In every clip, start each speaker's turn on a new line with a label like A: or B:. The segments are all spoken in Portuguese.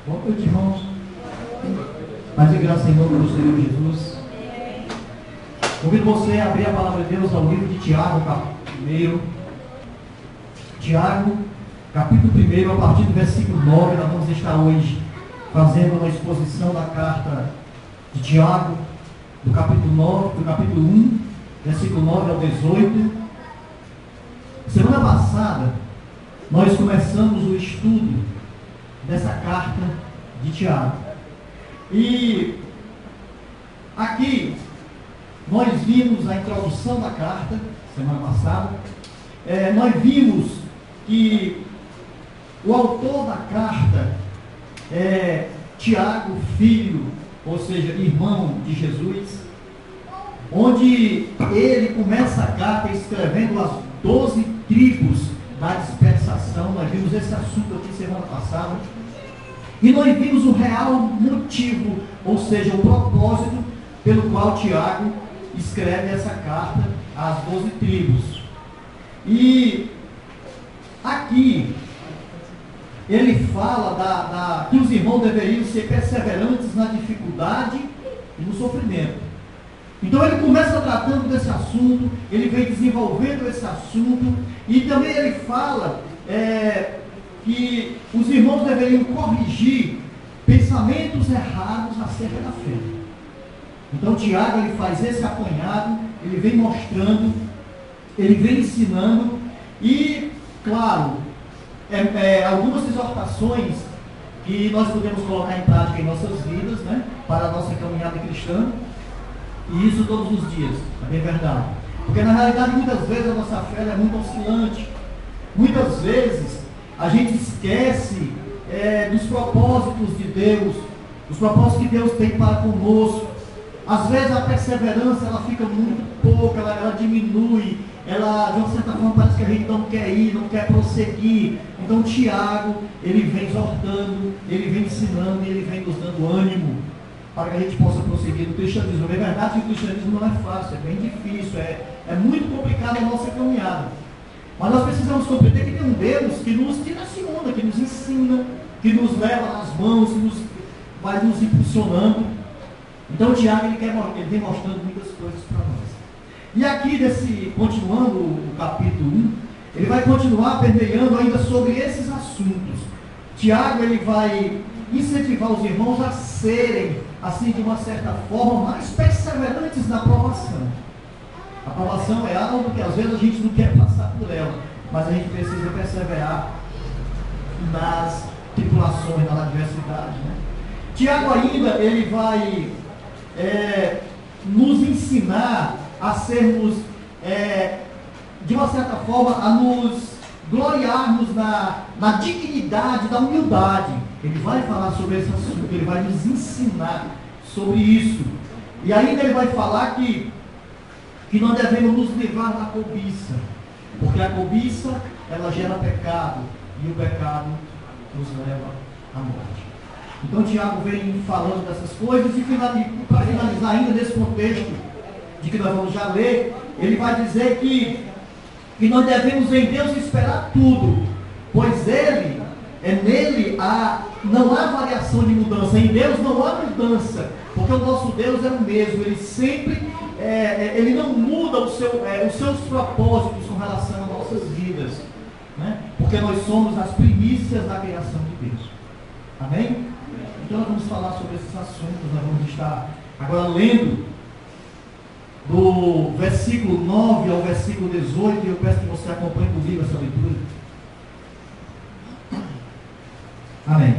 A: Boa noite, irmãos. Paz e graça em nome do Senhor Jesus. Convido você a abrir a palavra de Deus ao livro de Tiago, capítulo 1. Tiago, capítulo 1, a partir do versículo 9, nós vamos estar hoje fazendo uma exposição da carta de Tiago, do capítulo 9, do capítulo 1, versículo 9 ao 18. Semana passada, nós começamos o estudo dessa carta de Tiago. E aqui nós vimos a introdução da carta, semana passada. Nós vimos que o autor da carta é Tiago, filho, ou seja, irmão de Jesus, onde ele começa a carta escrevendo as 12 tribos da dispersação. Nós vimos esse assunto aqui semana passada. E nós vimos o real motivo, ou seja, o propósito pelo qual Tiago escreve essa carta às 12 tribos. E aqui ele fala que os irmãos deveriam ser perseverantes na dificuldade e no sofrimento. Então ele começa tratando desse assunto, ele vem desenvolvendo esse assunto, e também ele fala que os irmãos deveriam corrigir pensamentos errados acerca da fé. Então Tiago ele faz esse apanhado, ele vem mostrando, ele vem ensinando, e claro, algumas exortações que nós podemos colocar em prática em nossas vidas, né, para a nossa caminhada cristã, e isso todos os dias, é bem verdade. Porque na realidade muitas vezes a nossa fé é muito oscilante, muitas vezes a gente esquece dos propósitos de Deus, os propósitos que Deus tem para conosco. Às vezes a perseverança ela fica muito pouca, ela diminui, ela de uma certa forma parece que a gente não quer ir, não quer prosseguir. Então Tiago, ele vem exortando, ele vem ensinando, ele vem nos dando ânimo para que a gente possa prosseguir no cristianismo. É verdade que o cristianismo não é fácil, é bem difícil, é muito complicado a nossa caminhada. Mas nós precisamos compreender que tem um Deus que nos direciona, que nos ensina, que nos leva nas mãos, que vai nos impulsionando. Então Tiago ele vem mostrando muitas coisas para nós. E aqui, continuando o capítulo 1, ele vai continuar permeando ainda sobre esses assuntos. Tiago ele vai incentivar os irmãos a serem, assim de uma certa forma, mais perseverantes na aprovação. A aprovação é algo que às vezes a gente não quer passar por ela, mas a gente precisa perseverar nas tribulações, na adversidade, né? Tiago ainda ele vai nos ensinar a sermos, de uma certa forma, a nos gloriarmos na dignidade da humildade. Ele vai falar sobre esse assunto, ele vai nos ensinar sobre isso. E ainda ele vai falar que nós devemos nos livrar da cobiça, porque a cobiça ela gera pecado, e o pecado nos leva à morte. Então Tiago vem falando dessas coisas, e para finalizar ainda nesse contexto de que nós vamos já ler, ele vai dizer que nós devemos em Deus esperar tudo, pois nele não há variação de mudança. Em Deus não há mudança, porque o nosso Deus é o mesmo, ele sempre ele não muda os seus propósitos com relação às nossas vidas, né? Porque nós somos as primícias da criação de Deus. Amém? Então nós vamos falar sobre esses assuntos. Nós vamos estar agora lendo do versículo 9 ao versículo 18, e eu peço que você acompanhe comigo essa leitura. Amém.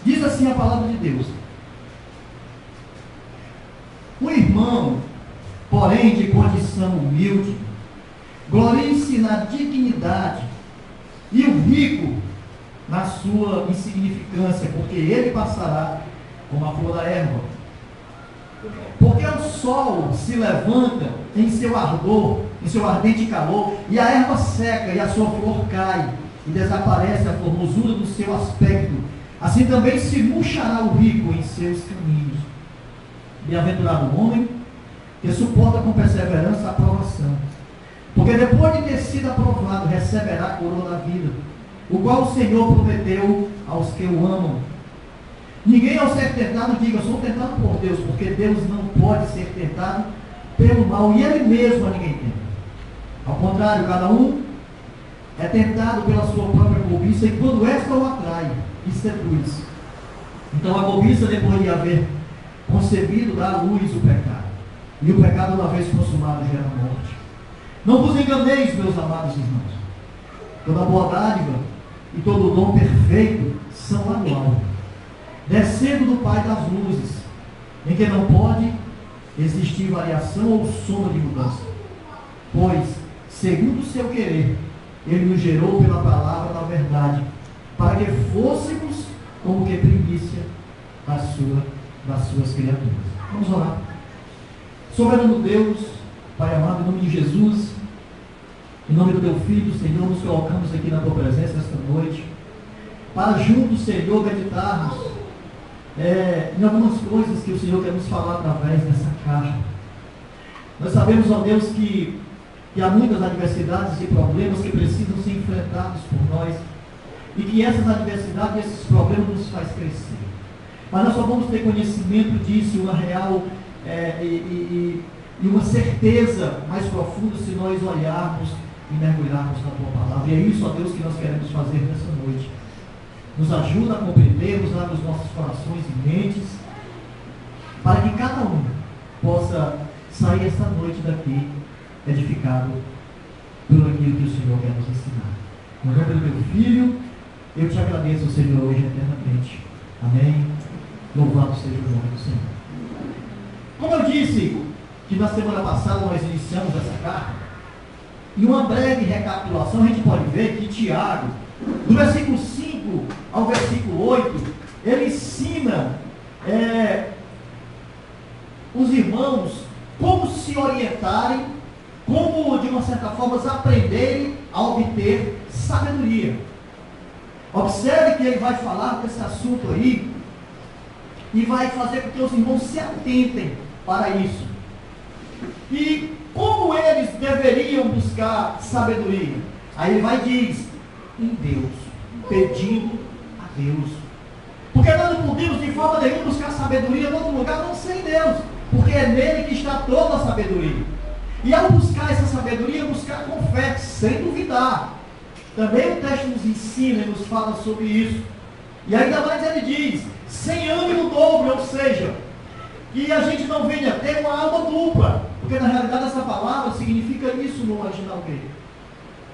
A: Diz assim a palavra de Deus: o irmão, porém de condição humilde, glorie-se na dignidade, e o rico na sua insignificância, porque ele passará como a flor da erva. Porque o sol se levanta em seu ardor, em seu ardente calor, e a erva seca e a sua flor cai, e desaparece a formosura do seu aspecto. Assim também se murchará o rico em seus caminhos. Bem-aventurado o homem que suporta com perseverança a aprovação, porque depois de ter sido aprovado, receberá a coroa da vida, o qual o Senhor prometeu aos que o amam. Ninguém ao ser tentado diga, eu sou tentado por Deus, porque Deus não pode ser tentado pelo mal, e Ele mesmo a ninguém tenta. Ao contrário, cada um é tentado pela sua própria cobiça, e quando esta o atrai, e seduz. Então a cobiça, depois de haver concebido, dá à luz o pecado. E o pecado, uma vez consumado, gera morte. Não vos enganeis, meus amados irmãos. Toda boa dádiva e todo dom perfeito são lá do alto, descendo do Pai das luzes, em que não pode existir variação ou sombra de mudança. Pois, segundo o seu querer, Ele nos gerou pela palavra da verdade, para que fôssemos como que primícia das suas criaturas. Vamos orar. Soberano Deus, Pai amado, em nome de Jesus, em nome do Teu Filho, Senhor, nos colocamos aqui na Tua presença esta noite, para juntos, Senhor, meditarmos em algumas coisas que o Senhor quer nos falar através dessa carta. Nós sabemos, ó Deus, que há muitas adversidades e problemas que precisam ser enfrentados por nós, e que essas adversidades e esses problemas nos faz crescer. Mas nós só vamos ter conhecimento disso, uma real e uma certeza mais profunda, se nós olharmos e mergulharmos na Tua palavra. E é isso, ó Deus, que nós queremos fazer nessa noite. Nos ajuda a compreendermos lá nos nossos corações e mentes, para que cada um possa sair esta noite daqui edificado por aquilo que o Senhor quer nos ensinar. No nome do Teu Filho, eu te agradeço, Senhor, hoje eternamente. Amém. Louvado seja o nome do Senhor. Como eu disse, que na semana passada nós iniciamos essa carta, em uma breve recapitulação, a gente pode ver que Tiago, do versículo 5 ao versículo 8, ele ensina os irmãos como se orientarem, como, de uma certa forma, aprenderem a obter sabedoria. Observe que ele vai falar desse assunto aí, e vai fazer com que os irmãos se atentem para isso. E como eles deveriam buscar sabedoria? Aí ele vai e diz, em Deus, pedindo a Deus. Porque nós não podemos de forma nenhuma buscar sabedoria em outro lugar, não ser em Deus, porque é nele que está toda a sabedoria. E ao buscar essa sabedoria, buscar com fé, sem duvidar. Também o texto nos ensina e nos fala sobre isso. E ainda mais ele diz, sem ânimo dobro, ou seja, que a gente não venha ter uma alma dupla, porque na realidade essa palavra significa isso no original grego.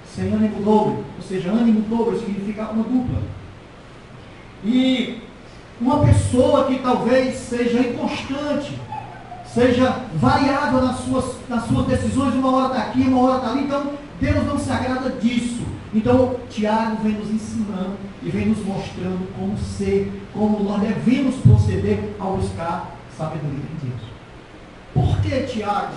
A: Sem ânimo dobro, ou seja, ânimo dobro significa alma dupla. E uma pessoa que talvez seja inconstante, seja variável nas suas decisões, uma hora está aqui, uma hora está ali, então Deus não se agrada disso. Então Tiago vem nos ensinando e vem nos mostrando como ser, como nós devemos proceder ao buscar sabedoria de Deus. Por que Tiago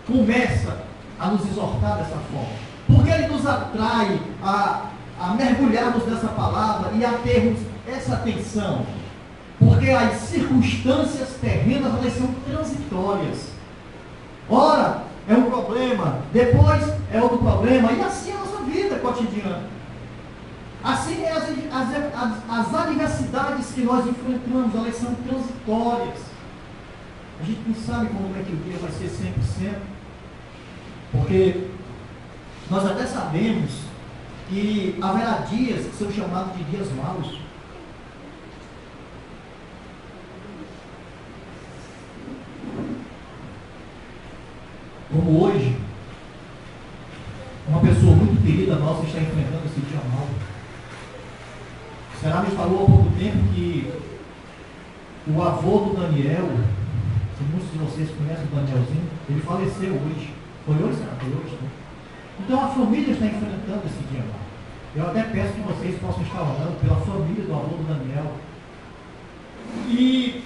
A: começa a nos exortar dessa forma? Porque ele nos atrai a mergulharmos nessa palavra e a termos essa atenção. Porque as circunstâncias terrenas, elas são transitórias. Ora, é um problema, depois é outro problema, e assim é a nossa vida cotidiana. Assim é as adversidades que nós enfrentamos, elas são transitórias. A gente não sabe como é que o dia vai ser 100%, porque nós até sabemos que haverá dias que são chamados de dias maus. Como hoje, uma pessoa muito querida nossa está enfrentando esse dia mau. O Será me falou há pouco tempo que o avô do Daniel, que muitos de vocês conhecem o Danielzinho, ele faleceu hoje. Foi hoje, será? Foi hoje, né? Então a família está enfrentando esse dia mau. Eu até peço que vocês possam estar orando pela família do avô do Daniel. E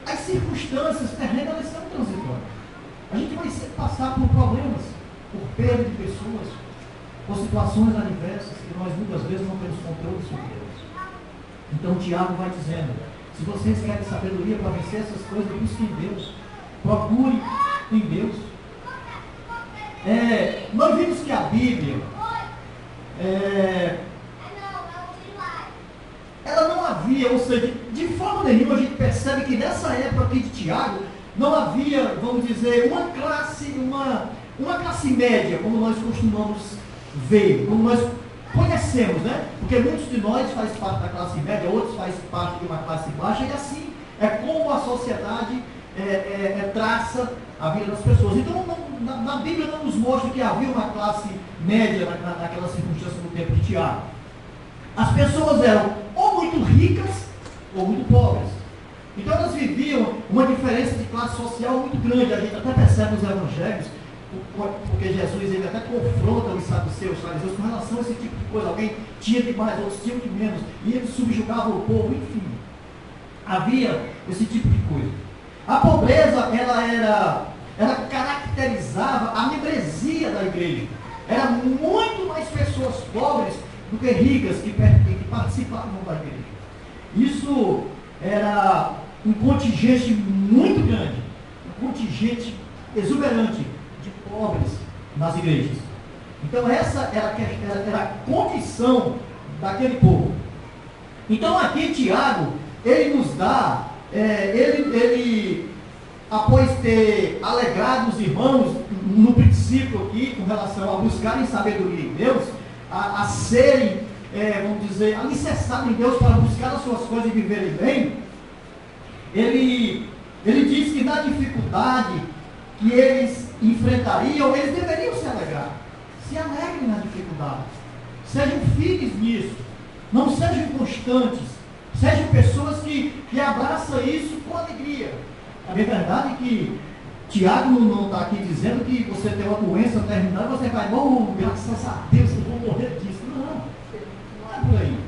A: as circunstâncias terrenas são transitórias. A gente vai sempre passar por problemas, por perda de pessoas, por situações adversas que nós muitas vezes não temos controle sobre elas. Então Tiago vai dizendo, se vocês querem sabedoria para vencer essas coisas, busquem em Deus. Procure em Deus. Nós vimos que a Bíblia ela não havia, ou seja, de forma nenhuma a gente percebe que nessa época aqui de Tiago, não havia, vamos dizer, uma classe média, como nós costumamos ver, como nós conhecemos, né? Porque muitos de nós fazem parte da classe média, outros fazem parte de uma classe baixa, e assim é como a sociedade traça a vida das pessoas. Então, na Bíblia não nos mostra que havia uma classe média naquela circunstância no tempo de Tiago. As pessoas eram ou muito ricas ou muito pobres. Então elas viviam uma diferença de classe social muito grande. A gente até percebe nos evangelhos, porque Jesus ele até confronta os saduceus, os fariseus com relação a esse tipo de coisa. Alguém tinha de mais, outros tinham de menos, e eles subjugavam o povo, enfim. Havia esse tipo de coisa. A pobreza, ela caracterizava a membresia da igreja. Era muito mais pessoas pobres do que ricas que participavam da igreja. Isso era um contingente muito grande, um contingente exuberante de pobres nas igrejas. Então essa era a condição daquele povo. Então aqui Tiago, ele nos dá, ele após ter alegrado os irmãos no princípio aqui, com relação a buscarem sabedoria em Deus, a serem, vamos dizer, alicerçados em Deus para buscar as suas coisas e viverem bem, ele diz que na dificuldade que eles enfrentariam, eles deveriam se alegrar. Se alegrem na dificuldade. Sejam firmes nisso. Não sejam inconstantes. Sejam pessoas que abraçam isso com alegria. A verdade é que Tiago não está aqui dizendo que você tem uma doença terminal e você vai, graças a Deus, eu vou morrer disso. Não é por aí.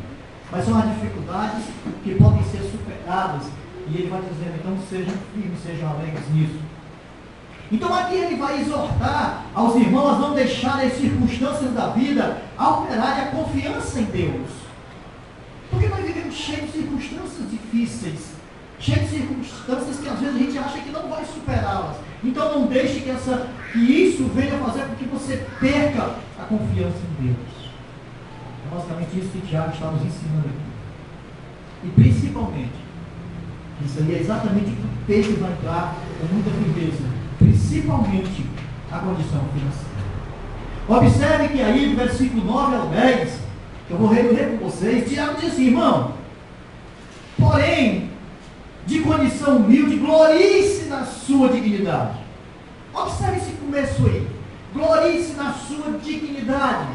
A: Mas são as dificuldades que podem ser superadas. E ele vai dizendo, então sejam firmes, sejam alegres nisso. Então aqui ele vai exortar aos irmãos a não deixarem as circunstâncias da vida alterarem a confiança em Deus. Porque nós vivemos cheios de circunstâncias difíceis, cheios de circunstâncias que às vezes a gente acha que não vai superá-las. Então não deixe que isso venha fazer com que você perca a confiança em Deus. É basicamente isso que Tiago está nos ensinando aqui. E principalmente, isso aí é exatamente o que o texto vai entrar com muita firmeza, principalmente a condição financeira. Observe que aí do versículo 9 ao 10, que eu vou reler com vocês, Tiago diz assim, irmão, porém, de condição humilde, glorie-se na sua dignidade. Observe esse começo aí. Glorie-se na sua dignidade.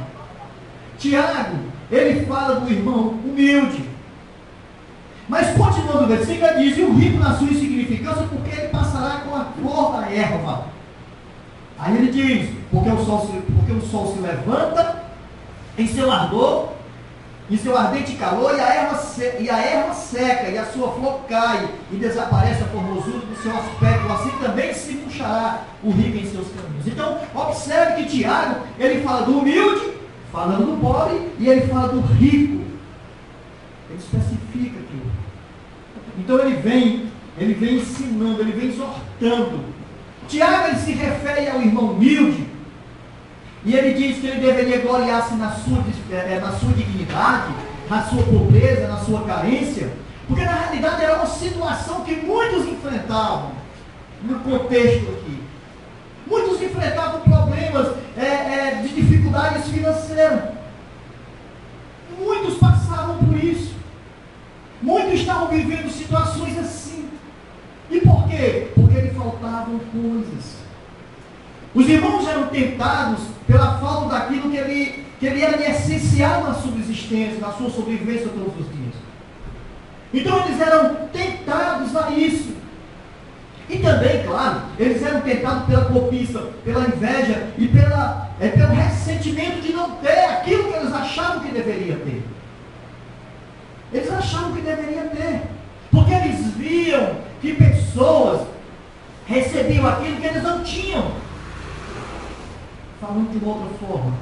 A: Tiago, ele fala do irmão humilde. Mas continuando o versículo, ele diz, e o rico na sua insignificância, porque ele passará com a flor da erva. Aí ele diz, porque o sol se levanta em seu ardor, em seu ardente calor, e a erva seca, e a sua flor cai, e desaparece a formosura do seu aspecto, assim também se murchará o rico em seus caminhos. Então, observe que Tiago, ele fala do humilde, falando do pobre, e ele fala do rico. Ele especifica aquilo. Então ele vem ensinando, ele vem exortando. Tiago, ele se refere ao irmão humilde, e ele diz que ele deveria gloriar-se na sua dignidade, na sua pobreza, na sua carência, porque na realidade era uma situação que muitos enfrentavam no contexto aqui. Muitos enfrentavam problemas de dificuldades financeiras. Muitos passavam por isso. Muitos estavam vivendo situações assim. E por quê? Porque lhe faltavam coisas. Os irmãos eram tentados pela falta daquilo que ele era essencial na subsistência, na sua sobrevivência todos os dias. Então eles eram tentados a isso. E também, claro, eles eram tentados pela cobiça, pela inveja e pelo ressentimento de não ter aquilo que eles achavam que deveria ter. Eles achavam que deveria ter. Porque eles viam que pessoas recebiam aquilo que eles não tinham. Falando de uma outra forma,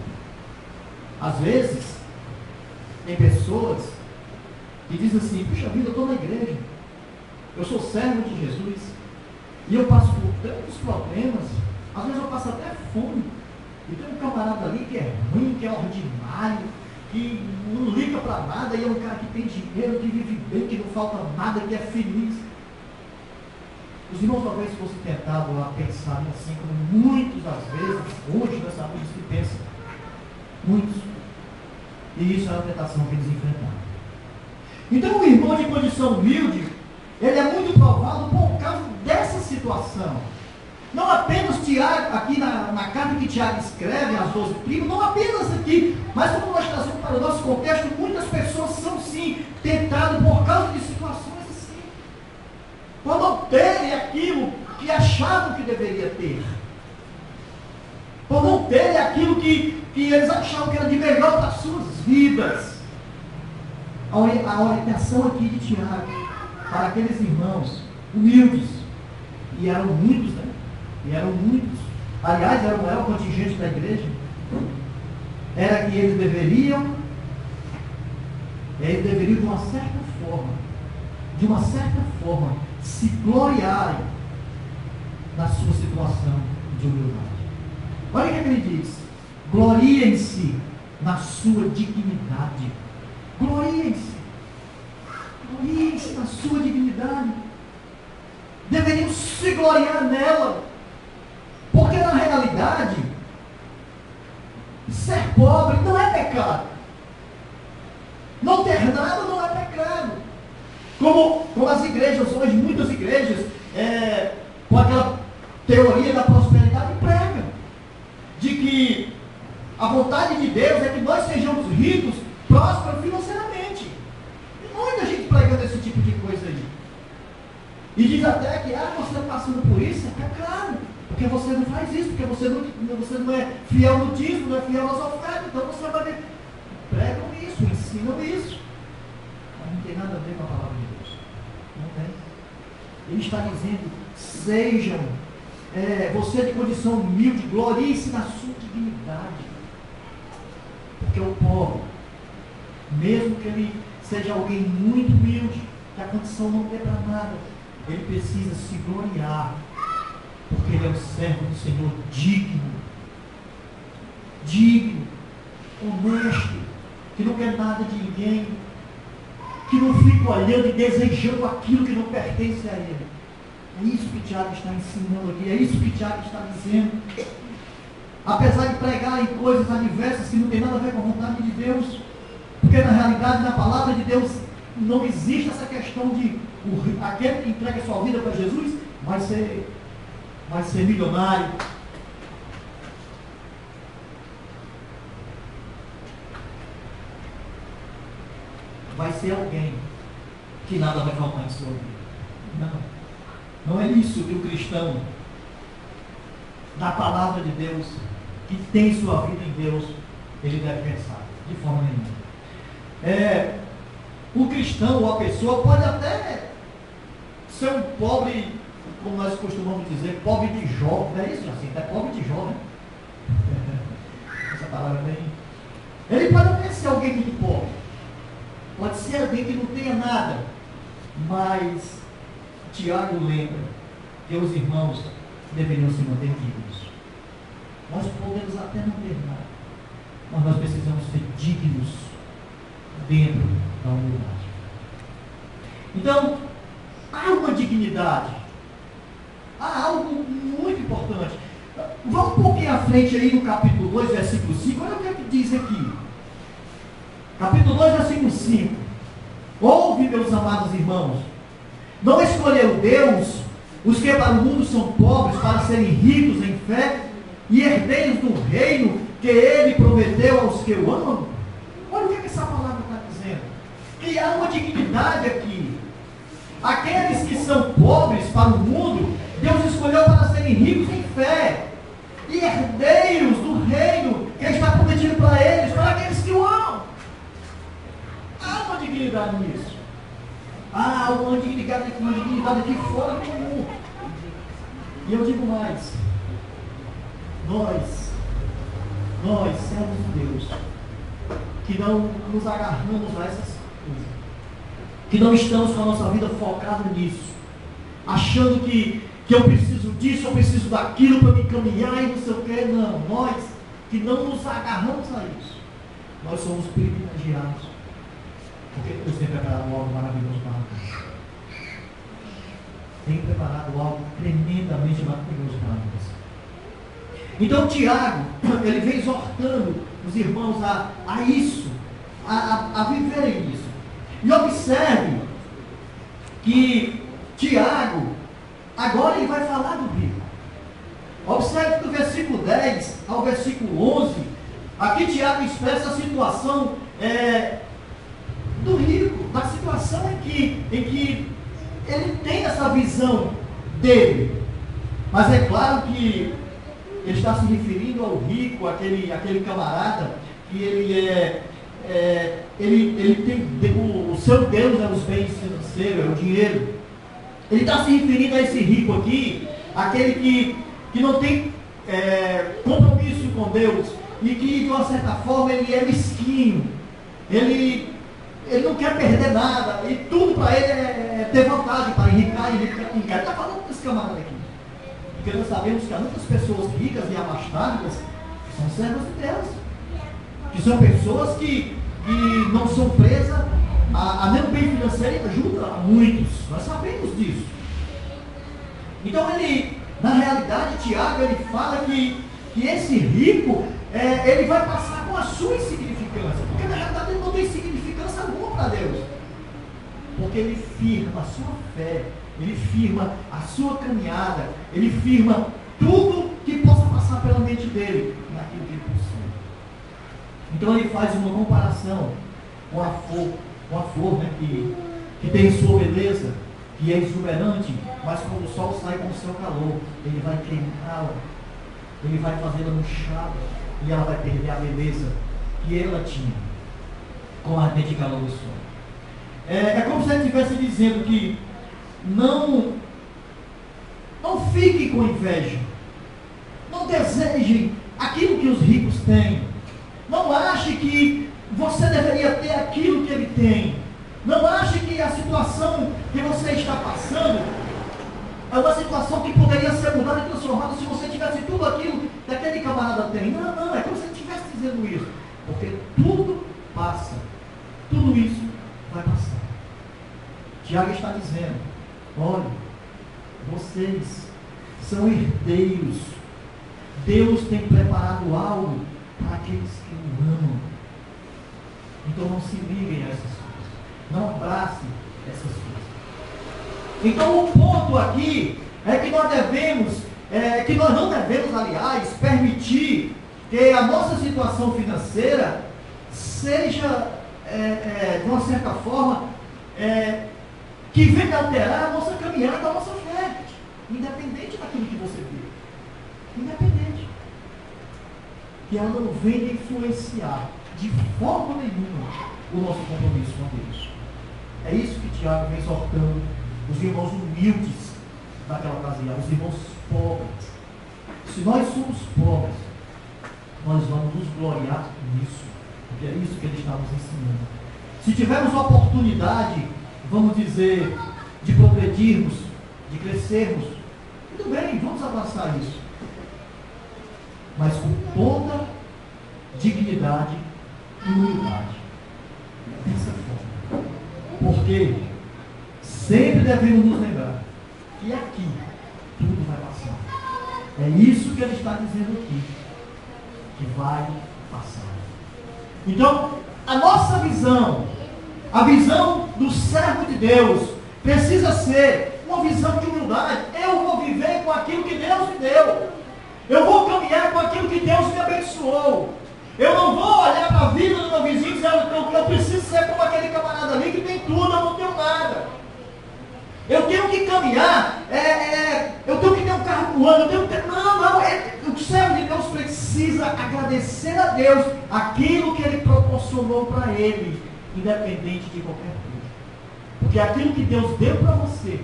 A: às vezes, tem pessoas que dizem assim, puxa vida, eu estou na igreja, eu sou servo de Jesus, e eu passo por tantos problemas, às vezes eu passo até fome, e tem um camarada ali que é ruim, que é ordinário, que não liga para nada, e é um cara que tem dinheiro, que vive bem, que não falta nada, que é feliz. Os irmãos talvez fossem tentados a pensar assim, como muitas das vezes, hoje nós sabemos que pensam, muitos. E isso é uma tentação que eles enfrentaram. Então o irmão de condição humilde, ele é muito provado por causa dessa situação. Não apenas Tiago, aqui na carta que Tiago escreve, as 12 tribos, não apenas aqui, mas como nós trazemos para o nosso contexto, muitas pessoas são sim tentadas por causa de situações assim. Por não terem aquilo que achavam que deveria ter. Por não terem aquilo que eles achavam que era de melhor para as suas vidas. A orientação aqui de Tiago, para aqueles irmãos humildes, e eram muitos, né? E eram muitos. Aliás, era o maior contingente da igreja. Era que eles deveriam, de uma certa forma, se gloriarem na sua situação de humildade. Olha o que ele diz: gloriem-se na sua dignidade. Gloriem-se na sua dignidade. Deveriam se gloriar nela. Porque na realidade, ser pobre não é pecado. Não ter nada não é pecado. Como as igrejas hoje, muitas igrejas, com aquela teoria da prosperidade, pregam. De que a vontade de Deus é que nós sejamos ricos, prósperos financeiramente. E muita gente pregando esse tipo de coisa aí. E diz até que, você está passando por isso, é pecado. Porque você não faz isso, porque você não é fiel no dízimo, não é fiel às ofertas, então você vai ver. Pregam isso, ensinam isso. Mas não tem nada a ver com a palavra de Deus. Não tem. Ele está dizendo, sejam, você de condição humilde, glorie-se na sua dignidade. Porque o pobre, mesmo que ele seja alguém muito humilde, que a condição não dê para nada, ele precisa se gloriar. Porque ele é o servo do Senhor digno, honesto, que não quer nada de ninguém, que não fica olhando e desejando aquilo que não pertence a ele. É isso que Tiago está ensinando aqui, é isso que Tiago está dizendo. Apesar de pregar em coisas adversas que não tem nada a ver com a vontade de Deus, porque na realidade, na palavra de Deus, não existe essa questão de aquele que entrega sua vida para Jesus vai ser milionário. Vai ser alguém que nada vai faltar em sua vida. Não é isso que o cristão da palavra de Deus, que tem sua vida em Deus, ele deve pensar, de forma nenhuma. O cristão ou a pessoa pode até ser um pobre, como nós costumamos dizer, pobre de Jó, não é isso, assim? É pobre de Jó, né? Essa palavra bem. Ele pode até ser alguém muito pobre, pode ser alguém que não tenha nada, mas Tiago lembra que os irmãos deveriam se manter dignos. Nós podemos até não ter nada, mas nós precisamos ser dignos dentro da humildade. Então, há uma dignidade. Há algo muito importante. Vamos um pouquinho à frente aí no capítulo 2, versículo 5. Olha o que é que diz aqui. Capítulo 2, versículo 5. Ouve, meus amados irmãos. Não escolheu Deus os que para o mundo são pobres, para serem ricos em fé e herdeiros do reino que ele prometeu aos que o amam? Olha o que essa palavra está dizendo. Que há uma dignidade aqui. Aqueles que são pobres para o mundo, Deus escolheu para serem ricos em fé e herdeiros do reino que está prometido para eles, para aqueles que o amam. Há uma dignidade nisso. Há uma dignidade aqui fora do comum. E eu digo mais. Nós, servos de Deus, que não nos agarramos a essas coisas, que não estamos com a nossa vida focada nisso, achando que eu preciso disso, eu preciso daquilo para me caminhar e não sei o que. Não, nós que não nos agarramos a isso, nós somos privilegiados, porque Deus tem preparado algo maravilhoso para nós. Tem preparado algo tremendamente maravilhoso para nós. Então Tiago, ele vem exortando os irmãos a isso, a viverem isso. E observe que Tiago, agora ele vai falar do rico. Observe do versículo 10 ao versículo 11, aqui Tiago expressa a situação do rico, da situação em que ele tem essa visão dele. Mas é claro que ele está se referindo ao rico, aquele camarada que ele tem o seu Deus é os bens financeiros, é o dinheiro. Ele está se referindo a esse rico aqui, aquele que não tem compromisso com Deus e que de uma certa forma ele é mesquinho, ele não quer perder nada e tudo para ele é ter vantagem, para enricar. Ele está falando desse camarada aqui. Porque nós sabemos que há muitas pessoas ricas e abastadas que são servas de Deus, que são pessoas que não são presas a nenhum bem financeiro e ajuda a muitos. Nós sabemos disso. Então na realidade, Tiago, ele fala que esse rico, ele vai passar com a sua insignificância, porque na realidade ele não tem significância alguma para Deus, porque ele firma a sua fé, ele firma a sua caminhada, ele firma tudo que possa passar pela mente dele, naquilo que ele possui. Então ele faz uma comparação com a flor, né, que tem sua beleza, que é exuberante, mas quando o sol sai com o seu calor, ele vai queimá-la, ele vai fazê-la murchada, e ela vai perder a beleza que ela tinha com o ardente calor do sol. É como se ele estivesse dizendo que não fiquem com inveja, não desejem aquilo que os ricos têm, não ache que você deveria ter aquilo que ele tem. Não ache que a situação que você está passando é uma situação que poderia ser mudada e transformada se você tivesse tudo aquilo que aquele camarada tem. Não, é como se ele estivesse dizendo isso. Porque tudo passa. Tudo isso vai passar. Tiago está dizendo, olha, vocês são herdeiros. Deus tem preparado algo para aqueles que o amam. Então não se liguem a essas coisas. Não abrace essas coisas. Então o ponto aqui é que nós não devemos, aliás, permitir que a nossa situação financeira seja, de uma certa forma, que venha alterar a nossa caminhada, a nossa fé, independente daquilo que você vê. Independente. Que ela não venha influenciar de forma nenhuma o nosso compromisso com Deus. É isso que Tiago vem exortando os irmãos humildes daquela ocasião, os irmãos pobres. Se nós somos pobres, nós vamos nos gloriar nisso, porque é isso que ele está nos ensinando. Se tivermos a oportunidade, vamos dizer, de progredirmos, de crescermos, tudo bem, vamos abraçar isso. Mas com toda dignidade e humildade. Dessa forma. Porque sempre devemos nos lembrar que aqui tudo vai passar. É isso que ele está dizendo aqui, que vai passar. Então, a nossa visão, a visão do servo de Deus, precisa ser uma visão de humildade. Eu vou viver com aquilo que Deus me deu. Eu vou caminhar com aquilo que Deus me abençoou. Eu não vou olhar para a vida do meu vizinho dizendo que eu preciso ser como aquele camarada ali que tem tudo, eu não tenho nada. Eu tenho que caminhar, eu tenho que ter um carro no ano, eu tenho que ter... Não, o servo de Deus precisa agradecer a Deus aquilo que Ele proporcionou para ele, independente de qualquer coisa. Porque aquilo que Deus deu para você,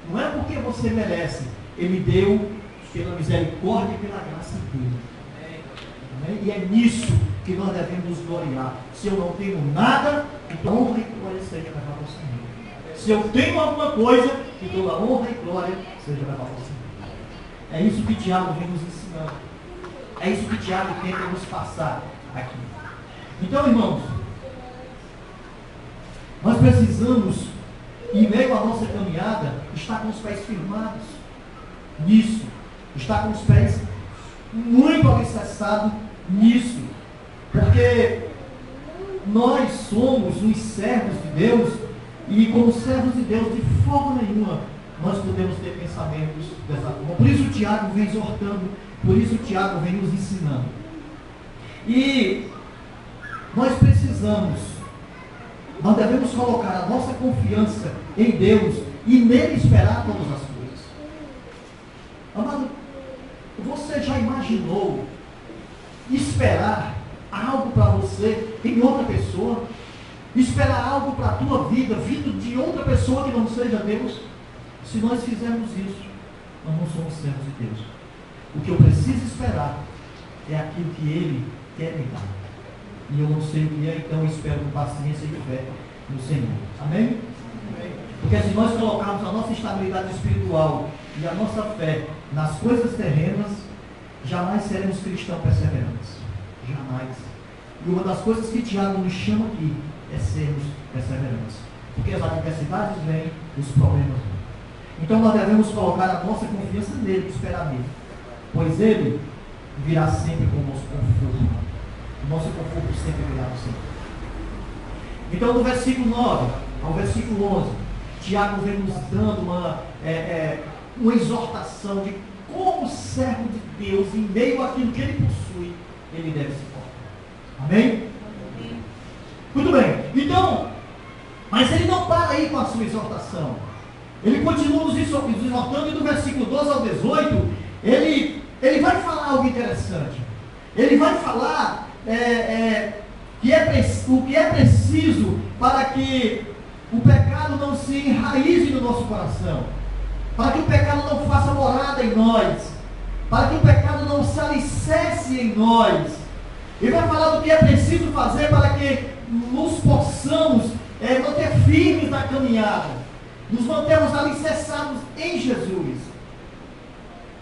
A: não é porque você merece, Ele deu pela misericórdia e pela graça dele. E é nisso que nós devemos nos gloriar. Se eu não tenho nada, então honra e glória seja levada ao Senhor. Se eu tenho alguma coisa, que toda honra e glória seja levada ao Senhor. É isso que Tiago vem nos ensinando. É isso que Tiago tenta nos passar aqui. Então, irmãos, nós precisamos, em meio à nossa caminhada, estar com os pés firmados nisso, estar com os pés muito alicerçados nisso, porque nós somos os servos de Deus, e como servos de Deus, de forma nenhuma, nós podemos ter pensamentos dessa forma. Por isso o Tiago vem exortando, por isso o Tiago vem nos ensinando. E nós devemos colocar a nossa confiança em Deus e nele esperar todas as coisas. Amado, você já imaginou esperar algo para você em outra pessoa? Esperar algo para a tua vida vindo de outra pessoa que não seja Deus? Se nós fizermos isso, nós não somos servos de Deus. O que eu preciso esperar é aquilo que Ele quer me dar. E eu não sei o que é, então eu espero com paciência e fé no Senhor. Amém? Amém? Porque se nós colocarmos a nossa estabilidade espiritual e a nossa fé nas coisas terrenas, jamais seremos cristãos perseverantes. Jamais. E uma das coisas que Tiago nos chama aqui é sermos perseverantes. Porque as adversidades vêm, os problemas vêm. Então nós devemos colocar a nossa confiança nele e esperar nele. Pois ele virá sempre com o nosso conforto. O nosso conforto sempre virá no Senhor. Então do versículo 9 ao versículo 11, Tiago vem nos dando uma exortação de como o servo de Deus, em meio àquilo que ele possui, ele deve se portar. Amém? Amém? Muito bem. Então, mas ele não para aí com a sua exortação. Ele continua nos exortando, e do versículo 12 ao 18, ele vai falar algo interessante. Ele vai falar o que é preciso para que o pecado não se enraize no nosso coração, para que o pecado não faça morada em nós, para que o pecado não se alicerce em nós. Ele vai falar do que é preciso fazer para que nos possamos manter firmes na caminhada, nos mantermos alicerçados em Jesus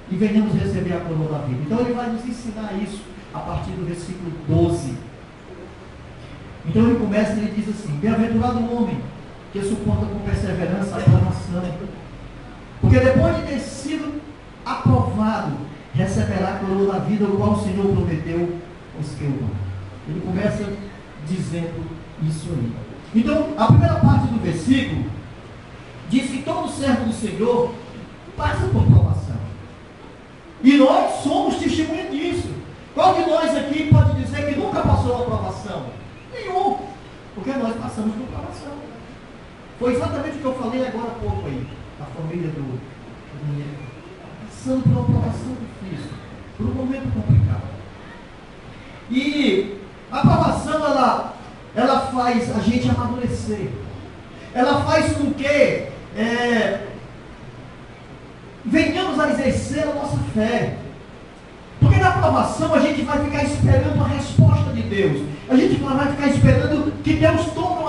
A: e venhamos receber a coroa da vida. Então ele vai nos ensinar isso a partir do versículo 12. Então ele começa e ele diz assim: bem-aventurado o homem que suporta com perseverança a provação, porque depois de ter sido aprovado, receberá a coroa da vida, o qual o Senhor prometeu aos que o amam. Ele começa dizendo isso aí. Então, a primeira parte do versículo diz que todo servo do Senhor passa por provação. E nós somos testemunha disso. Qual de nós aqui pode dizer que nunca passou a provação? Nenhum. Porque nós passamos por provação. Foi exatamente o que eu falei agora há pouco aí. A família do Mineiro. Passando por uma provação difícil. Por um momento complicado. E a provação, ela faz a gente amadurecer. Ela faz com que venhamos a exercer a nossa fé. Porque na provação a gente vai ficar esperando a resposta de Deus. A gente vai ficar esperando que Deus tome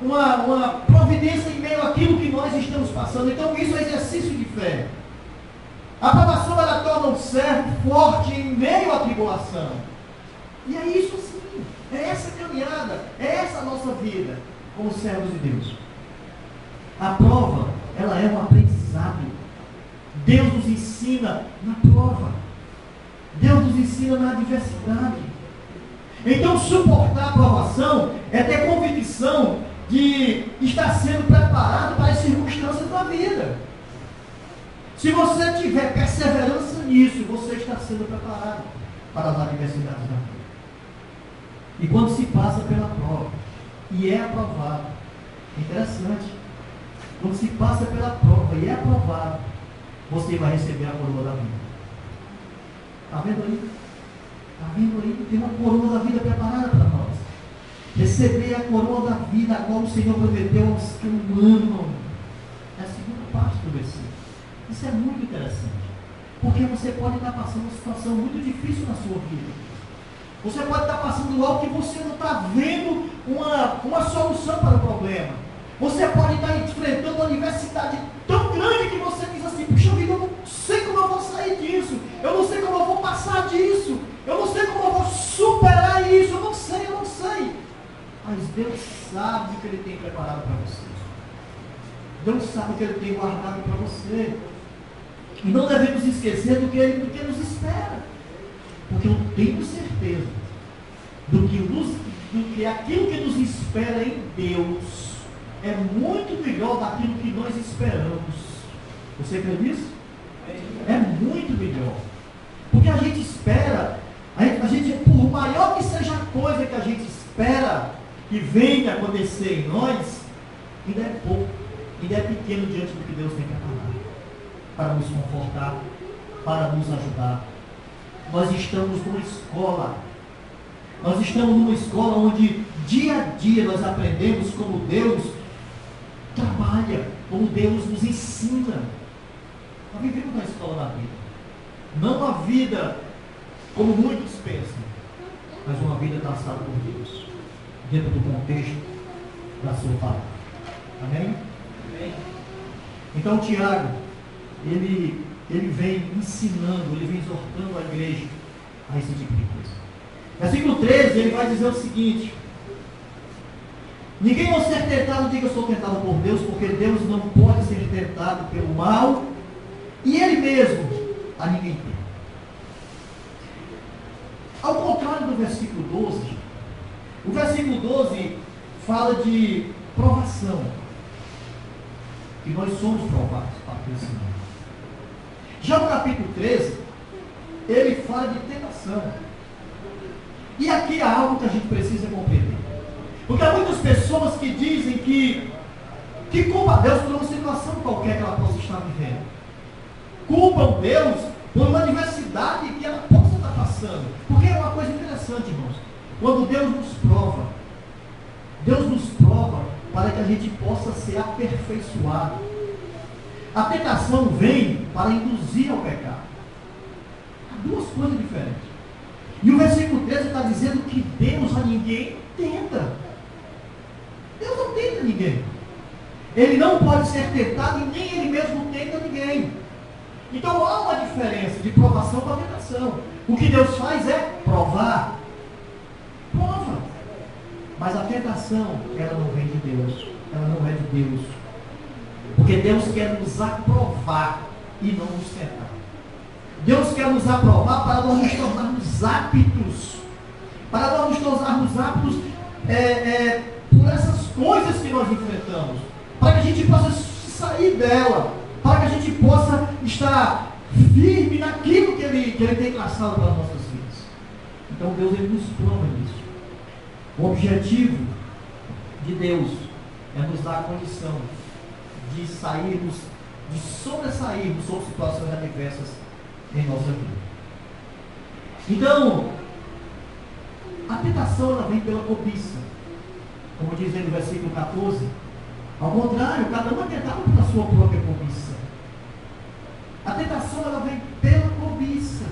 A: uma providência em meio àquilo que nós estamos passando. Então isso é exercício de fé. A provação, ela torna o servo forte em meio à tribulação. E é isso sim. É essa caminhada. É essa a nossa vida como servos de Deus. A prova, ela é um aprendizado. Deus nos ensina na prova. Deus nos ensina na adversidade. Então, suportar a provação é ter convicção de estar sendo preparado para as circunstâncias da vida. Se você tiver perseverança nisso, você está sendo preparado para as adversidades da vida. E quando se passa pela prova e é aprovado, interessante, quando se passa pela prova e é aprovado, você vai receber a coroa da vida. Está vendo aí? Está vendo aí? Tem uma coroa da vida preparada para nós. Receber a coroa da vida, a qual o Senhor prometeu aos que o amam. É a segunda parte do versículo. Isso é muito interessante. Porque você pode estar passando uma situação muito difícil na sua vida. Você pode estar passando algo que você não está vendo uma solução para o problema. Você pode estar enfrentando uma adversidade tão grande que você diz assim: puxa vida, eu não sei como eu vou sair disso. Eu não sei como eu vou passar disso. Eu não sei como eu vou superar isso. Eu não sei. Deus sabe o que Ele tem preparado para você. Deus sabe o que Ele tem guardado para você. E não devemos esquecer do que nos espera. Porque eu tenho certeza do que aquilo que nos espera em Deus é muito melhor daquilo que nós esperamos. Você crê nisso? É muito melhor. Porque a gente espera, a gente, por maior que seja a coisa que a gente espera que venha acontecer em nós, ainda é pouco, ainda é pequeno diante do que Deus tem preparado para nos confortar, para nos ajudar. Nós estamos numa escola. Nós estamos numa escola onde dia a dia nós aprendemos como Deus trabalha, como Deus nos ensina. Nós vivemos na escola da vida. Não uma vida como muitos pensam, mas uma vida traçada por Deus, dentro do contexto da sua palavra. Amém? Amém. Então Tiago, ele vem ensinando, ele vem exortando a igreja a esse tipo de coisa. Versículo 13, ele vai dizer o seguinte: ninguém ao ser tentado diga eu sou tentado por Deus, porque Deus não pode ser tentado pelo mal, e Ele mesmo a ninguém tem. Ao contrário do versículo 12, o versículo 12 fala de provação, que nós somos provados para crescimento. Já no capítulo 13, ele fala de tentação. E aqui há algo que a gente precisa compreender. Porque há muitas pessoas que dizem que culpam Deus por uma situação qualquer que ela possa estar vivendo. Culpam Deus por uma adversidade que ela possa estar passando. Porque é uma coisa interessante, irmãos. Quando Deus nos prova para que a gente possa ser aperfeiçoado. A tentação vem para induzir ao pecado. Há duas coisas diferentes. E o versículo 13 está dizendo que Deus a ninguém tenta. Deus não tenta ninguém. Ele não pode ser tentado e nem Ele mesmo tenta ninguém. Então há uma diferença de provação para tentação. O que Deus faz é provar. Prova. Mas a tentação, ela não vem de Deus. Ela não é de Deus. Porque Deus quer nos aprovar e não nos tentar. Deus quer nos aprovar para nós nos tornarmos aptos. Para nós nos tornarmos aptos por essas coisas que nós enfrentamos. Para que a gente possa sair dela. Para que a gente possa estar firme naquilo que Ele tem traçado para as nossas vidas. Então Deus, Ele nos prova nisso. O objetivo de Deus é nos dar a condição de sairmos, de sobressairmos sobre situações adversas em nossa vida. Então, a tentação ela vem pela cobiça. Como diz no versículo 14. Ao contrário, cada um é tentado pela sua própria cobiça. A tentação ela vem pela cobiça.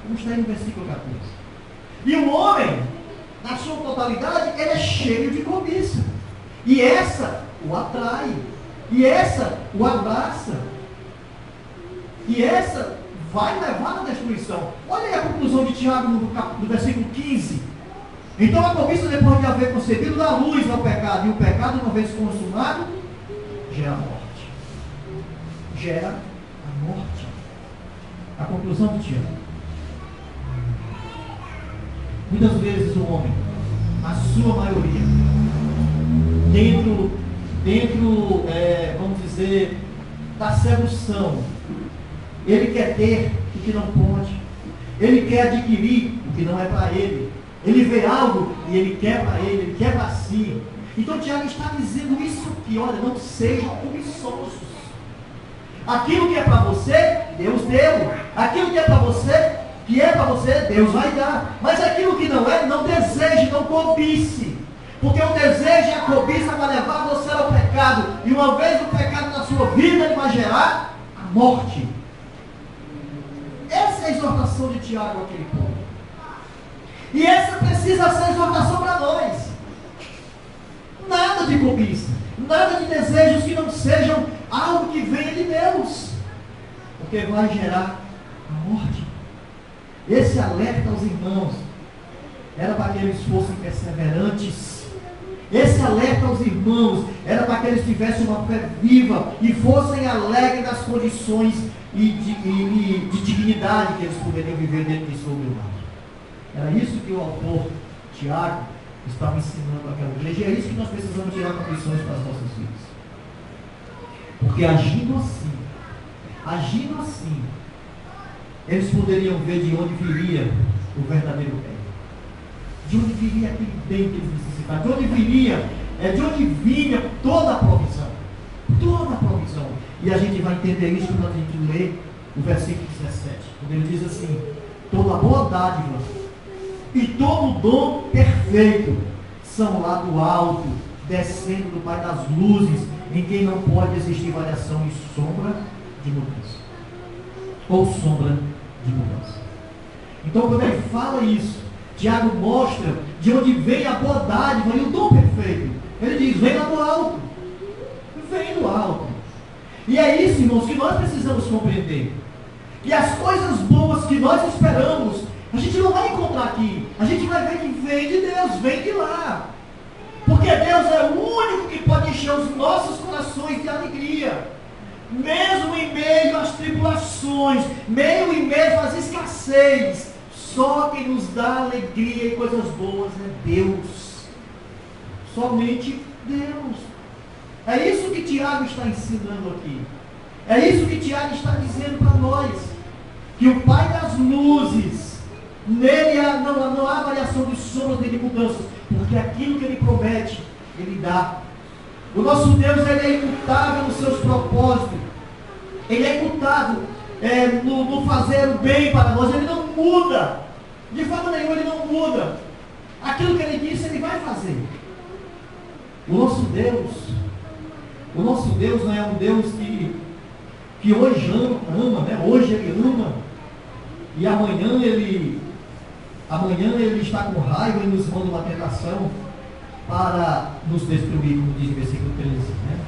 A: Como está aí no versículo 14. E o homem, na sua totalidade, ele é cheio de cobiça. E essa o atrai. E essa o abraça. E essa vai levar à destruição. Olha aí a conclusão de Tiago no versículo 15. Então a cobiça, depois de haver concebido, dá luz ao pecado. E o pecado, uma vez consumado, gera a morte. Gera a morte. A conclusão de Tiago. Muitas vezes o homem, na sua maioria, dentro, vamos dizer, da sedução, ele quer ter o que não pode, ele quer adquirir o que não é para ele, ele vê algo e ele quer para ele quer para si. Então Tiago está dizendo isso aqui: olha, não sejam cobiçosos. Aquilo que é para você, Deus deu. Aquilo que é para você, Deus vai dar. Mas aquilo que não é, não deseje, não cobice. Porque o desejo e a cobiça vai levar você ao pecado. E uma vez o pecado na sua vida, ele vai gerar a morte. Essa é a exortação de Tiago àquele povo. E essa precisa ser a exortação para nós. Nada de cobiça. Nada de desejos que não sejam algo que venha de Deus. Porque vai gerar a morte. Esse alerta aos irmãos era para que eles fossem perseverantes Esse alerta aos irmãos era para que eles tivessem uma fé viva e fossem alegres das condições de dignidade que eles poderiam viver dentro de sua humildade. Era isso que o autor Tiago estava ensinando àquela igreja, e é isso que nós precisamos tirar conclusões para as nossas vidas. Porque agindo assim, eles poderiam ver de onde viria o verdadeiro bem. De onde viria aquele bem que eles necessitavam. De onde vinha toda a provisão. Toda a provisão. E a gente vai entender isso quando a gente lê o versículo 17. Quando ele diz assim: toda boa dádiva e todo dom perfeito são lá do alto, descendo do Pai das luzes, em quem não pode existir variação e sombra de mudança. Ou sombra de mudança. Então, quando ele fala isso, Tiago mostra de onde vem a boa dádiva e o dom perfeito. Ele diz: vem lá do alto. Vem do alto. E é isso, irmãos, que nós precisamos compreender. E as coisas boas que nós esperamos, a gente não vai encontrar aqui. A gente vai ver que vem de Deus, vem de lá. Porque Deus é o único que pode encher os nossos corações de alegria. Mesmo em meio às tribulações, mesmo em meio às escassez, só quem nos dá alegria e coisas boas é Deus. Somente Deus. É isso que Tiago está ensinando aqui. É isso que Tiago está dizendo para nós. Que o Pai das luzes, nele não há variação de sombras nem de mudanças, porque aquilo que ele promete, ele dá. O nosso Deus, ele é imutável nos seus propósitos. Ele é imutável no fazer o bem para nós. Ele não muda. De forma nenhuma ele não muda. Aquilo que ele disse, ele vai fazer. O nosso Deus não é um Deus que hoje ama, né? Hoje ele ama. E amanhã ele está com raiva e nos manda uma tentação para nos destruir, como diz o versículo 13, né?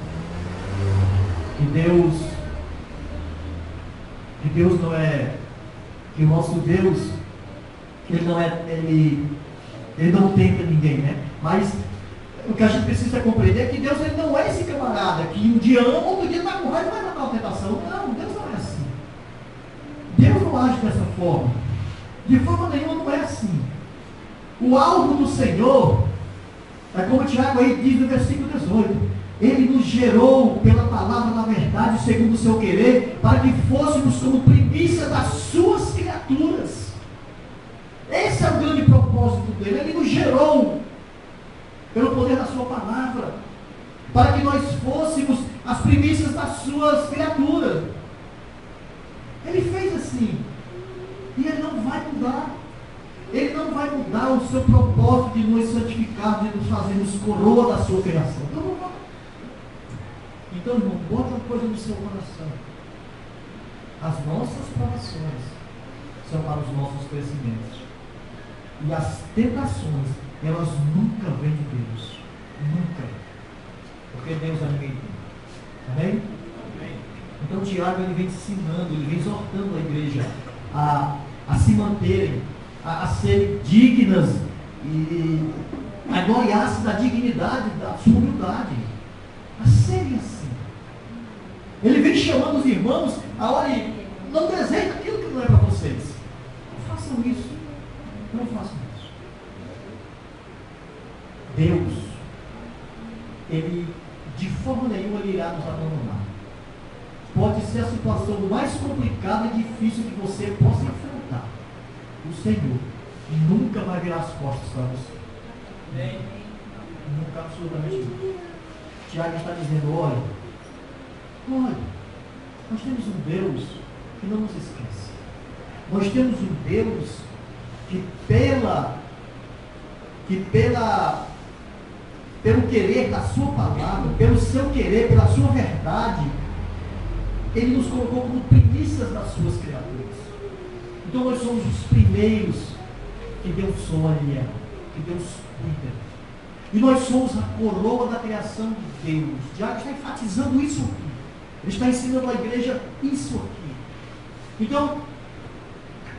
A: Que Deus não é, que o nosso Deus, ele não tenta ninguém, né? Mas o que a gente precisa compreender é que Deus, ele não é esse camarada que um dia ama, outro dia está com raiva e vai matar uma tentação. Não, Deus não é assim. Deus não age dessa forma. De forma nenhuma não é assim. O alvo do Senhor, é como o Tiago aí diz no versículo 18, ele nos gerou pela palavra da verdade, segundo o seu querer, para que fôssemos como primícia das suas criaturas. Esse é o grande propósito dele. Ele nos gerou pelo poder da sua palavra, para que nós fôssemos as primícias das suas criaturas. Ele fez assim, e ele não vai mudar. Ele não vai mudar o seu propósito de nos santificar, de nos fazermos coroa da sua criação. Então não vai. Então, irmão, bota uma coisa no seu coração. As nossas provações são para os nossos crescimentos. E as tentações, elas nunca vêm de Deus. Nunca. Porque Deus é ninguém tem. Amém? Então Tiago, ele vem ensinando, ele vem exortando a igreja a se manterem, a serem dignas e a gloriar-se da dignidade, da sua humildade. A serem assim. Ele vem chamando os irmãos a olhem, não desejem aquilo que não é para vocês. Não façam isso. Não façam isso. Deus, ele de forma nenhuma ele irá nos abandonar. Pode ser a situação mais complicada e difícil que você possa enfrentar. O Senhor nunca vai virar as costas para você. Nunca, absolutamente nunca. Tiago está dizendo, olha, nós temos um Deus que não nos esquece. Nós temos um Deus que pelo querer da sua palavra, pelo seu querer, pela sua verdade, ele nos colocou como primícias das suas criaturas. Então nós somos os primeiros que Deus olha, que Deus cuida. E nós somos a coroa da criação de Deus. Tiago está enfatizando isso aqui. Ele está ensinando à igreja isso aqui. Então,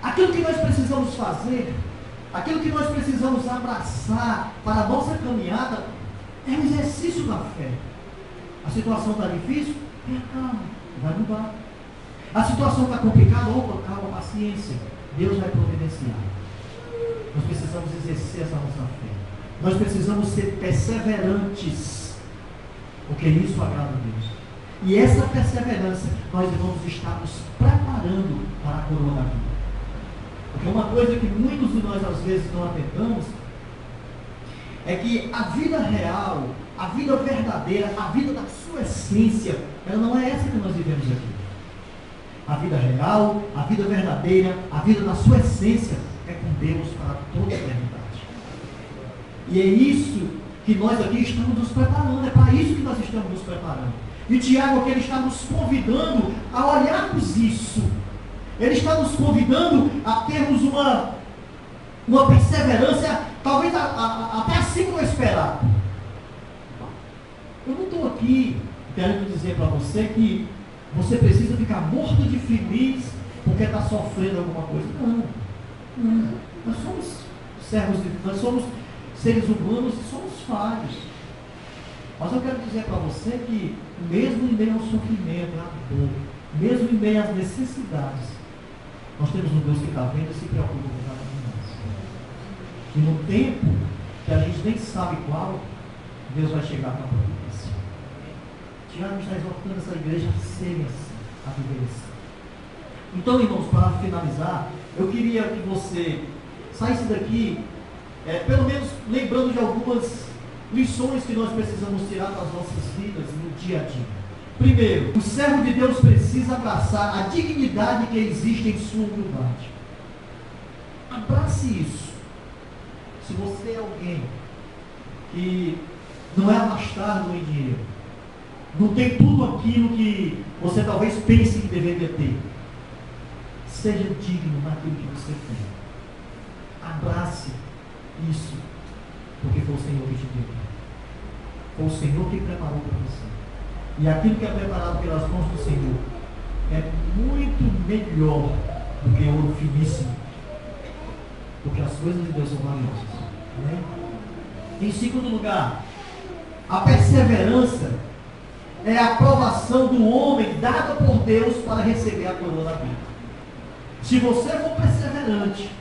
A: aquilo que nós precisamos fazer, aquilo que nós precisamos abraçar para a nossa caminhada, É um exercício da fé. A situação está difícil? Tenha calma, vai mudar. A situação está complicada? Opa, calma, paciência. Deus vai providenciar. Nós precisamos exercer essa nossa fé. Nós precisamos ser perseverantes, porque isso agrada a Deus. E essa perseverança, nós vamos estar nos preparando para a coroa da vida. Porque uma coisa que muitos de nós às vezes não atentamos é que a vida real, a vida verdadeira, a vida da sua essência, ela não é essa que nós vivemos aqui. A vida real, a vida verdadeira, a vida da sua essência é com Deus para toda a eternidade. E é isso que nós aqui estamos nos preparando, é para isso que nós estamos nos preparando. E Tiago aqui, ele está nos convidando a olharmos isso. Ele está nos convidando a termos uma perseverança, talvez até acima do esperado. Eu não estou aqui querendo dizer para você que você precisa ficar morto de feliz porque está sofrendo alguma coisa. Não. Nós somos servos de Deus, nós somos seres humanos e somos falhos. Mas eu quero dizer para você que, mesmo em meio ao sofrimento, à dor, mesmo em meio às necessidades, nós temos um Deus que está vendo e se preocupa com cada um de nós. E no tempo que a gente nem sabe qual, Deus vai chegar com a providência. Tiago está exortando essa igreja a serem assim, a viver assim. Então, irmãos, para finalizar, eu queria que você saísse daqui, pelo menos lembrando de algumas lições que nós precisamos tirar das nossas vidas no dia a dia. Primeiro, o servo de Deus precisa abraçar a dignidade que existe em sua humildade. Abrace isso. Se você é alguém que não é abastado em dinheiro, não tem tudo aquilo que você talvez pense que deveria ter, seja digno naquilo que você tem. Abrace isso, porque foi o Senhor que te deu. Foi o Senhor que preparou para você. E aquilo que é preparado pelas mãos do Senhor é muito melhor do que ouro finíssimo, porque as coisas de Deus são valiosas. Amém? Em segundo lugar, a perseverança é a aprovação do homem dada por Deus para receber a coroa da vida. Se você for perseverante,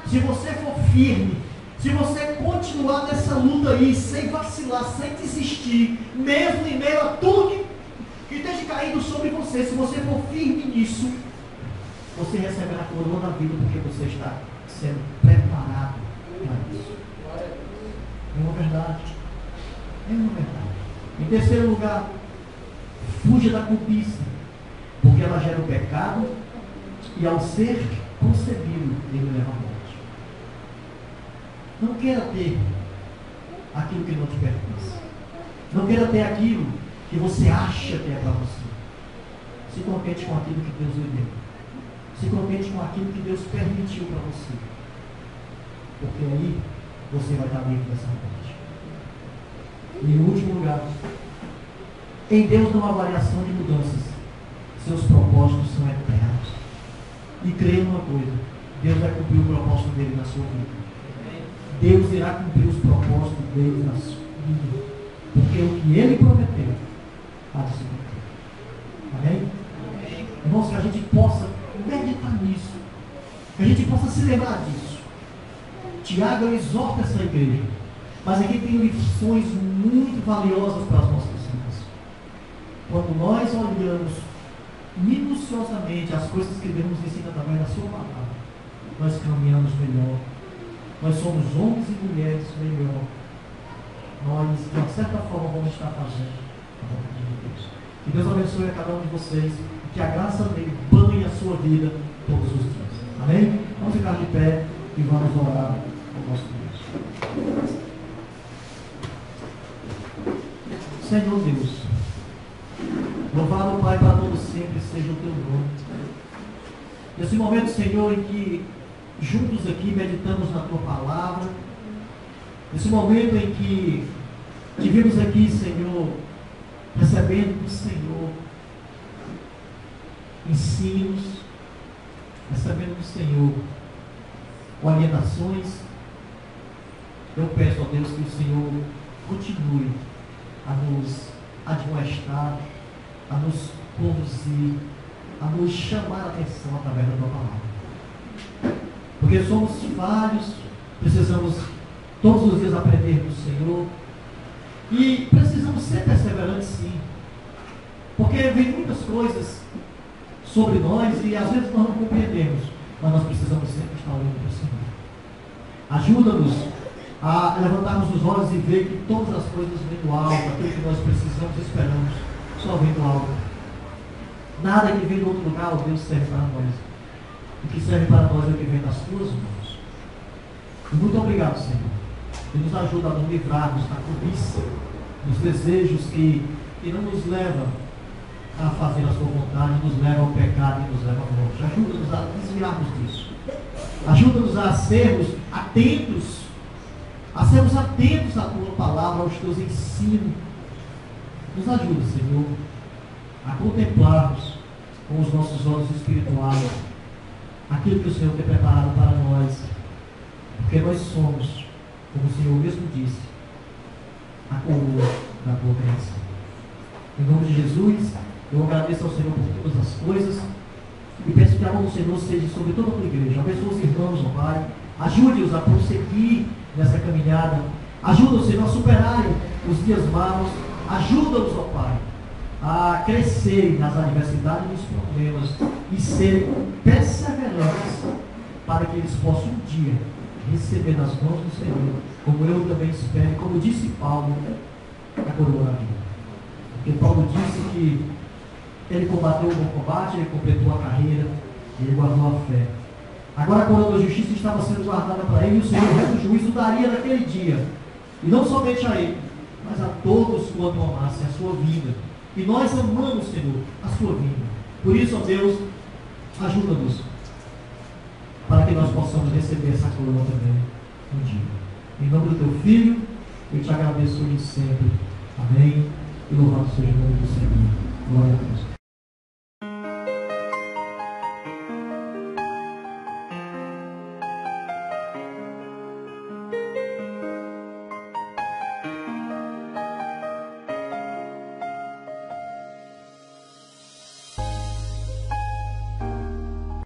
A: se você for firme, se você continuar nessa luta aí, sem vacilar, sem desistir, mesmo em meio a tudo que esteja caindo sobre você, se você for firme nisso, você receberá a coroa da vida, porque você está sendo preparado para isso. É uma verdade. É uma verdade. Em terceiro lugar, fuja da cobiça, porque ela gera o pecado e, ao ser concebido, ele leva a morte. Não queira ter aquilo que não te pertence. Não queira ter aquilo que você acha que é para você. Se contente com aquilo que Deus lhe deu. Se contente com aquilo que Deus permitiu para você. Porque aí você vai estar livre dessa morte. E em último lugar, em Deus não há variação de mudanças. Seus propósitos são eternos. E creia numa coisa: Deus vai cumprir o propósito dele na sua vida. Deus irá cumprir os propósitos dele na sua vida. Porque o que ele prometeu há de se cumprir. Amém? Irmãos, que a gente possa meditar nisso. Que a gente possa se lembrar disso. Tiago exorta essa igreja. Mas aqui tem lições muito valiosas para as nossas vidas. Quando nós olhamos minuciosamente as coisas que Deus nos ensina através da sua palavra, nós caminhamos melhor. Nós somos homens e mulheres melhor. Nós, de uma certa forma, vamos estar fazendo a vontade de Deus. Que Deus abençoe a cada um de vocês. E que a graça dele banhe a sua vida todos os dias. Amém? Vamos ficar de pé e vamos orar ao nosso Deus. Senhor Deus, louvado Pai para todos sempre seja o teu nome. Nesse momento, Senhor, em que juntos aqui meditamos na tua palavra, nesse momento em que te vimos aqui, Senhor, recebendo do Senhor ensinos, recebendo do Senhor orientações, eu peço a Deus que o Senhor continue a nos admoestar, a nos conduzir, a nos chamar a atenção através da tua palavra. Porque somos falhos, precisamos todos os dias aprender do Senhor e precisamos ser perseverantes, sim. Porque vem muitas coisas sobre nós e às vezes nós não compreendemos, mas nós precisamos sempre estar olhando para o Senhor. Ajuda-nos a levantarmos os olhos e ver que todas as coisas vêm do alto, aquilo que nós precisamos e esperamos, só vem do alto. Nada que vem do outro lugar, ó Deus, serve para nós. O que serve para nós é o que vem das tuas mãos. E muito obrigado, Senhor. E nos ajuda a não livrarmos da cobiça, dos desejos que não nos levam a fazer a sua vontade, nos levam ao pecado e nos levam à morte. Ajuda-nos a desviarmos disso. Ajuda-nos a sermos atentos à tua palavra, aos teus ensinos. Nos ajuda, Senhor, a contemplarmos com os nossos olhos espirituais aquilo que o Senhor tem preparado para nós, porque nós somos, como o Senhor mesmo disse, a coroa da tua bênção. Em nome de Jesus, eu agradeço ao Senhor por todas as coisas e peço que a mão do Senhor seja sobre toda a tua igreja. Abençoe os irmãos, ó Pai. Ajude-os a prosseguir nessa caminhada. Ajuda-os, Senhor, a superarem os dias maus. Ajuda-os, ó Pai, a crescerem nas adversidades e nos problemas e serem perseverantes para que eles possam um dia receber nas mãos do Senhor, como eu também espero, como disse Paulo, a coroa da vida. Porque Paulo disse que ele combateu o bom combate, ele completou a carreira, ele guardou a fé. Agora a coroa da justiça estava sendo guardada para ele e o Senhor, o resto do juízo, daria naquele dia. E não somente a ele, mas a todos quanto amassem a sua vida. E nós amamos, Senhor, a sua vida. Por isso, ó Deus, ajuda-nos para que nós possamos receber essa coroa também um dia. Em nome do teu Filho, eu te agradeço hoje e sempre. Amém. E louvado seja o nome do Senhor. Glória a Deus.